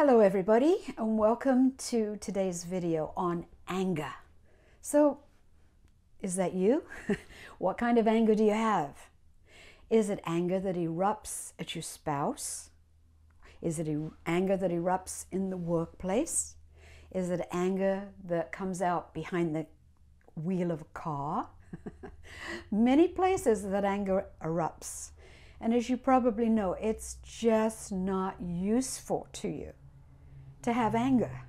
Hello everybody, and welcome to today's video on anger. So, is that you? What kind of anger do you have? Is it anger that erupts at your spouse? Is it anger that erupts in the workplace? Is it anger that comes out behind the wheel of a car? Many places that anger erupts. And as you probably know, it's just not useful to you to have anger.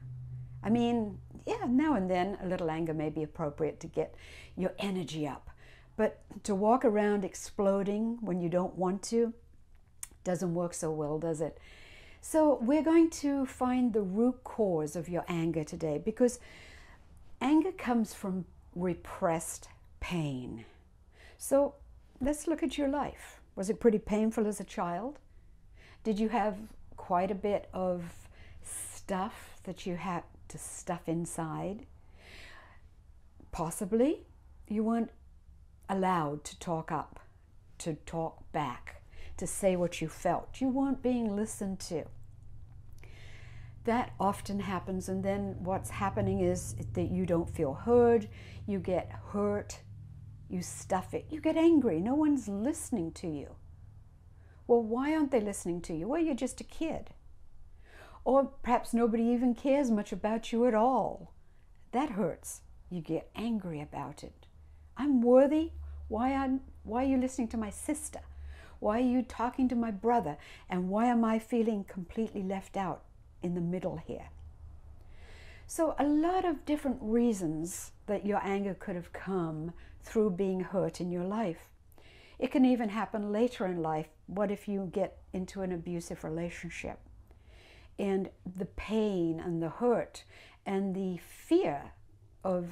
I mean, yeah, now and then a little anger may be appropriate to get your energy up. But to walk around exploding when you don't want to doesn't work so well, does it? So we're going to find the root cause of your anger today, because anger comes from repressed pain. So let's look at your life. Was it pretty painful as a child? Did you have quite a bit of stuff that you had to stuff inside? Possibly you weren't allowed to talk up, to talk back, to say what you felt. You weren't being listened to. That often happens, and then what's happening is that you don't feel heard, you get hurt, you stuff it, you get angry, no one's listening to you. Well, why aren't they listening to you? Well, you're just a kid. Or perhaps nobody even cares much about you at all. That hurts. You get angry about it. I'm worthy? Why are you listening to my sister? Why are you talking to my brother? And why am I feeling completely left out in the middle here? So a lot of different reasons that your anger could have come through being hurt in your life. It can even happen later in life. What if you get into an abusive relationship? And the pain and the hurt and the fear of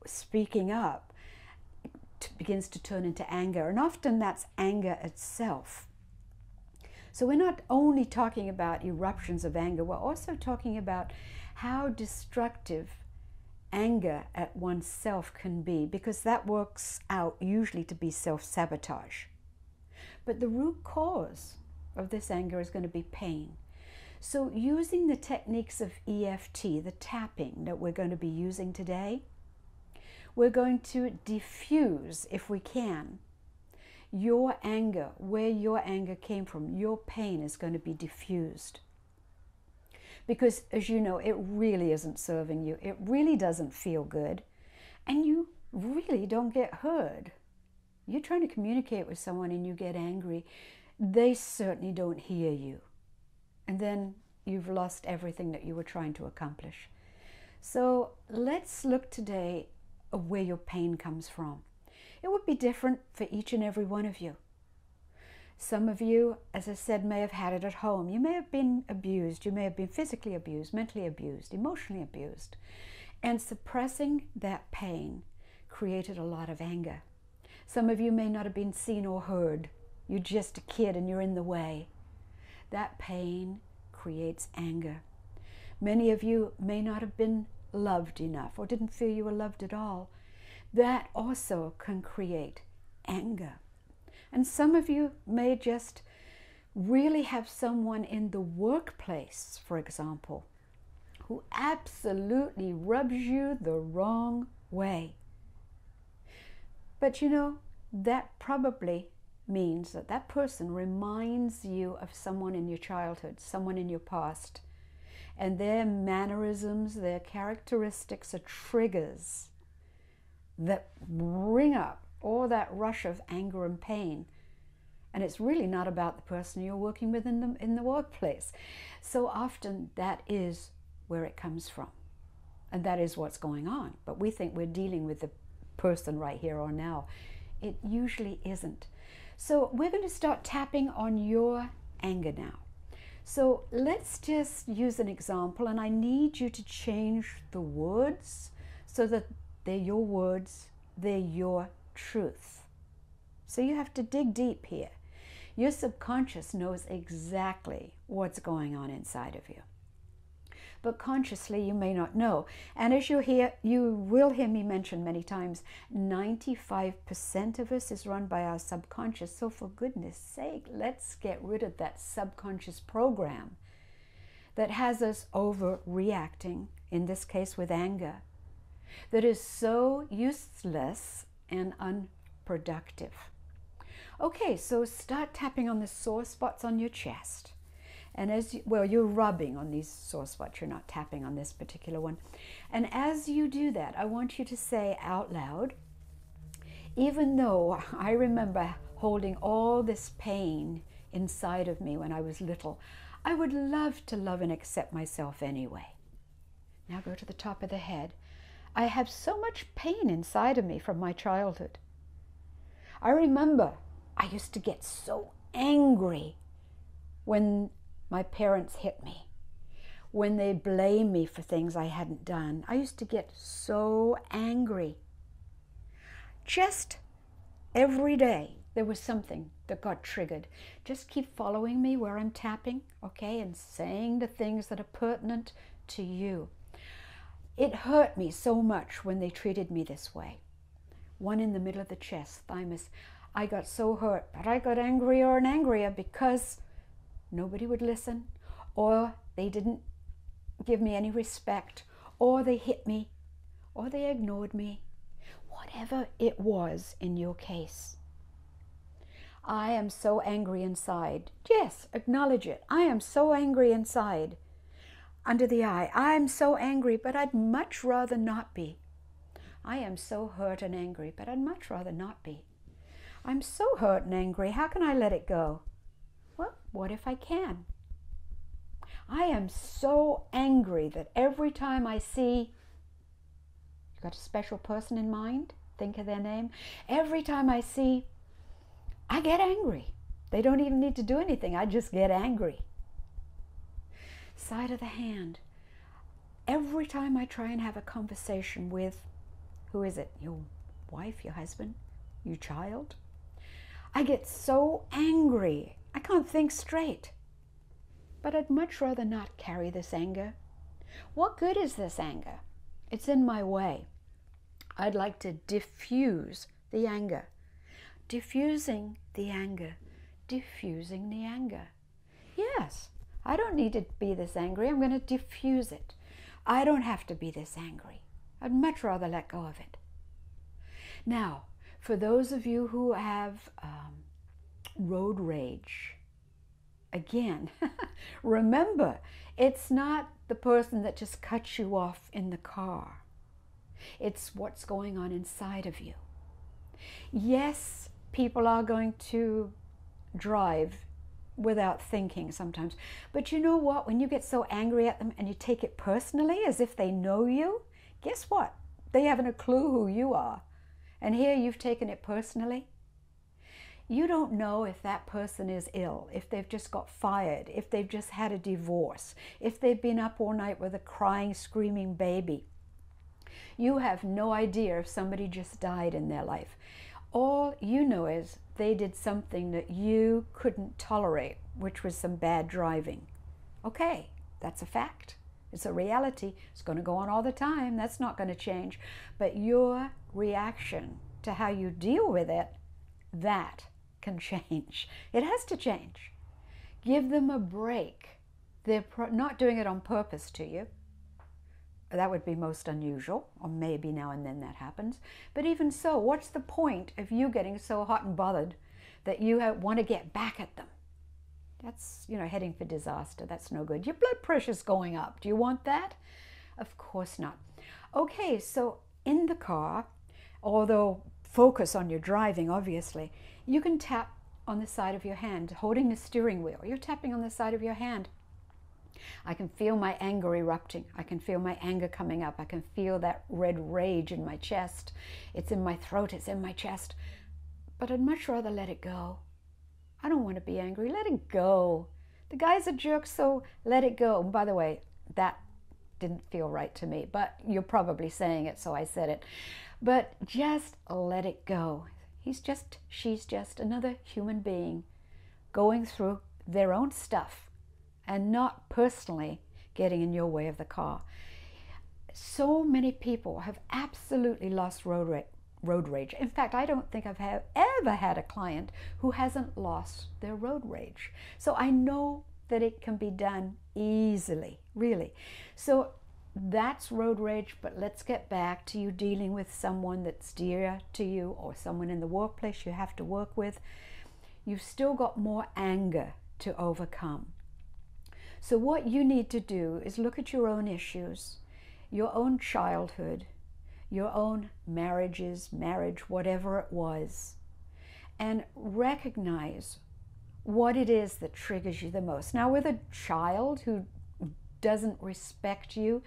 speaking up begins to turn into anger. And often that's anger itself. So we're not only talking about eruptions of anger, we're also talking about how destructive anger at oneself can be, because that works out usually to be self-sabotage. But the root cause of this anger is going to be pain. So using the techniques of EFT, the tapping that we're going to be using today, we're going to diffuse, if we can, your anger, where your anger came from. Your pain is going to be diffused. Because, as you know, it really isn't serving you. It really doesn't feel good. And you really don't get heard. You're trying to communicate with someone and you get angry. They certainly don't hear you. And then you've lost everything that you were trying to accomplish. So let's look today at where your pain comes from. It would be different for each and every one of you. Some of you, as I said, may have had it at home. You may have been abused. You may have been physically abused, mentally abused, emotionally abused. And suppressing that pain created a lot of anger. Some of you may not have been seen or heard. You're just a kid and you're in the way. That pain creates anger. Many of you may not have been loved enough or didn't feel you were loved at all. That also can create anger. And some of you may just really have someone in the workplace, for example, who absolutely rubs you the wrong way. But you know, that probably means that that person reminds you of someone in your childhood, someone in your past, and their mannerisms, their characteristics are triggers that bring up all that rush of anger and pain. And it's really not about the person you're working with in the workplace. So often that is where it comes from, and that is what's going on. But we think we're dealing with the person right here or now. It usually isn't. So we're going to start tapping on your anger now. So let's just use an example, and I need you to change the words so that they're your words, they're your truth. So you have to dig deep here. Your subconscious knows exactly what's going on inside of you. But consciously you may not know. And as you will hear me mention many times, 95% of us is run by our subconscious. So for goodness sake, let's get rid of that subconscious program that has us overreacting, in this case with anger, that is so useless and unproductive. Okay, so start tapping on the sore spots on your chest. And well, you're rubbing on these sore spots, you're not tapping on this particular one. And as you do that, I want you to say out loud, even though I remember holding all this pain inside of me when I was little, I would love to love and accept myself anyway. Now go to the top of the head. I have so much pain inside of me from my childhood. I remember I used to get so angry when my parents hit me, when they blamed me for things I hadn't done. I used to get so angry. Just every day there was something that got triggered. Just keep following me where I'm tapping, okay, and saying the things that are pertinent to you. It hurt me so much when they treated me this way. One in the middle of the chest, thymus. I got so hurt, but I got angrier and angrier because nobody would listen, or they didn't give me any respect, or they hit me, or they ignored me. Whatever it was in your case. I am so angry inside. Yes, acknowledge it. I am so angry inside. Under the eye, I am so angry, but I'd much rather not be. I am so hurt and angry, but I'd much rather not be. I'm so hurt and angry, how can I let it go? Well, what if I can? I am so angry that every time I see, you've got a special person in mind, think of their name. Every time I see, I get angry. They don't even need to do anything, I just get angry. Side of the hand. Every time I try and have a conversation with, who is it? Your wife, your husband, your child? I get so angry. I can't think straight. But I'd much rather not carry this anger. What good is this anger? It's in my way. I'd like to diffuse the anger. Diffusing the anger. Diffusing the anger. Yes, I don't need to be this angry. I'm going to diffuse it. I don't have to be this angry. I'd much rather let go of it. Now, for those of you who have road rage, again, remember, it's not the person that just cuts you off in the car. It's what's going on inside of you. Yes, people are going to drive without thinking sometimes. But you know what? When you get so angry at them and you take it personally as if they know you, guess what? They haven't a clue who you are. And here you've taken it personally. You don't know if that person is ill, if they've just got fired, if they've just had a divorce, if they've been up all night with a crying, screaming baby. You have no idea if somebody just died in their life. All you know is they did something that you couldn't tolerate, which was some bad driving. Okay, that's a fact. It's a reality. It's going to go on all the time. That's not going to change. But your reaction to how you deal with it, that can change. It has to change. Give them a break. They're not doing it on purpose to you. That would be most unusual, or maybe now and then that happens. But even so, what's the point of you getting so hot and bothered that you want to get back at them? That's, heading for disaster. That's no good. Your blood pressure's going up. Do you want that? Of course not. Okay, so in the car, although focus on your driving, obviously, you can tap on the side of your hand, holding the steering wheel. You're tapping on the side of your hand. I can feel my anger erupting. I can feel my anger coming up. I can feel that red rage in my chest. It's in my throat. It's in my chest. But I'd much rather let it go. I don't want to be angry. Let it go. The guy's a jerk, so let it go. And by the way, that didn't feel right to me, but you're probably saying it, so I said it. But just let it go. She's just another human being going through their own stuff and not personally getting in your way of the car. So many people have absolutely lost road rage. In fact, I don't think I've ever had a client who hasn't lost their road rage. So I know that it can be done easily, really. So that's road rage, but let's get back to you dealing with someone that's dear to you or someone in the workplace you have to work with. You've still got more anger to overcome. So what you need to do is look at your own issues, your own childhood, your own marriage, whatever it was, and recognize what it is that triggers you the most. Now, with a child who doesn't respect you,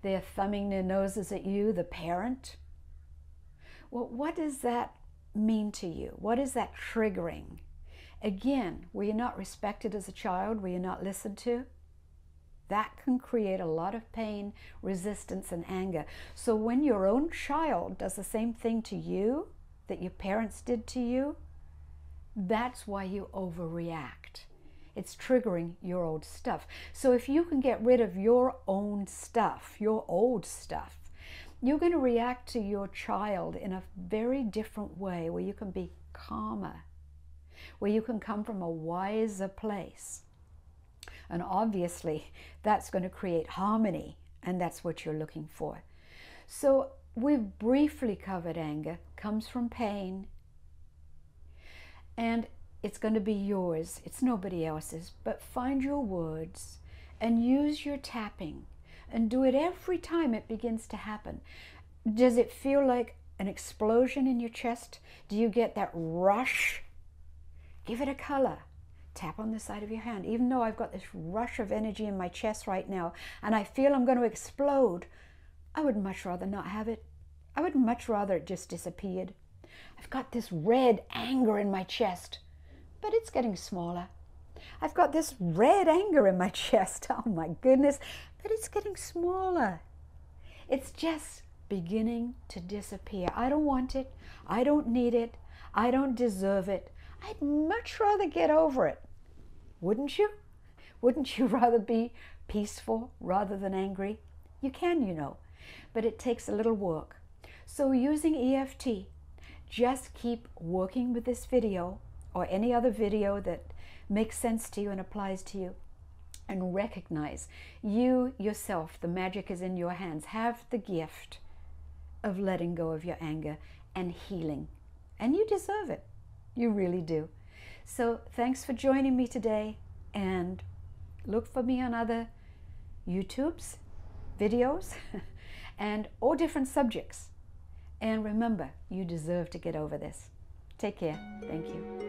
they're thumbing their noses at you, the parent. Well, what does that mean to you? What is that triggering? Again, were you not respected as a child? Were you not listened to? That can create a lot of pain, resistance, and anger. So when your own child does the same thing to you that your parents did to you, that's why you overreact. It's triggering your old stuff. So if you can get rid of your own stuff, your old stuff, you're going to react to your child in a very different way, where you can be calmer, where you can come from a wiser place. And obviously, that's going to create harmony, and that's what you're looking for. So we've briefly covered anger, comes from pain, and it's going to be yours. It's nobody else's. But find your words and use your tapping and do it every time it begins to happen. Does it feel like an explosion in your chest? Do you get that rush? Give it a color. Tap on the side of your hand. Even though I've got this rush of energy in my chest right now and I feel I'm going to explode, I would much rather not have it. I would much rather it just disappeared. I've got this red anger in my chest, but it's getting smaller. I've got this red anger in my chest. Oh my goodness, but it's getting smaller. It's just beginning to disappear. I don't want it. I don't need it. I don't deserve it. I'd much rather get over it. Wouldn't you? Wouldn't you rather be peaceful rather than angry? You can, you know, but it takes a little work. So using EFT, just keep working with this video or any other video that makes sense to you and applies to you, and recognize you yourself, the magic is in your hands. Have the gift of letting go of your anger and healing, and you deserve it. You really do. So thanks for joining me today, and look for me on other YouTubes, videos, and all different subjects. And remember, you deserve to get over this. Take care. Thank you.